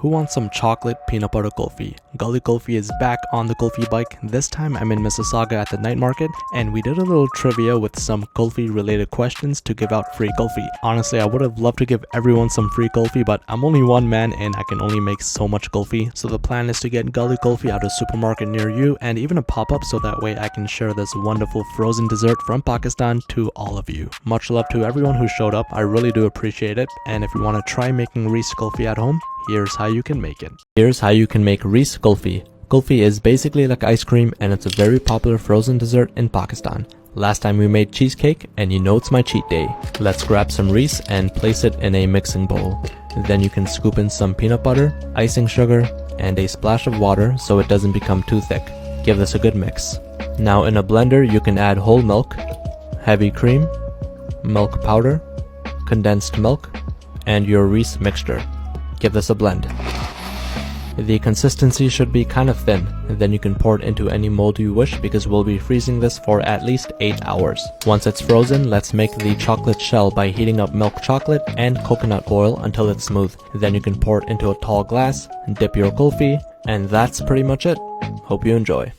Who wants some chocolate peanut butter kulfi? Gully Kulfi is back on the kulfi bike. This time I'm in Mississauga at the night market, and we did a little trivia with some kulfi related questions to give out free kulfi. Honestly, I would have loved to give everyone some free kulfi, but I'm only one man and I can only make so much kulfi. So the plan is to get Gully Kulfi at a supermarket near you and even a pop-up, so that way I can share this wonderful frozen dessert from Pakistan to all of you. Much love to everyone who showed up. I really do appreciate it. And if you want to try making Reese kulfi at home, here's how you can make it. Here's how you can make Reese kulfi. Kulfi is basically like ice cream, and it's a very popular frozen dessert in Pakistan. Last time we made cheesecake, and you know it's my cheat day. Let's grab some Reese and place it in a mixing bowl. Then you can scoop in some peanut butter, icing sugar, and a splash of water so it doesn't become too thick. Give this a good mix. Now in a blender you can add whole milk, heavy cream, milk powder, condensed milk, and your Reese mixture. Give this a blend. The consistency should be kind of thin, and then you can pour it into any mold you wish, because we'll be freezing this for at least 8 hours. Once it's frozen, let's make the chocolate shell by heating up milk chocolate and coconut oil until it's smooth. Then you can pour it into a tall glass, dip your kulfi, and that's pretty much it. Hope you enjoy.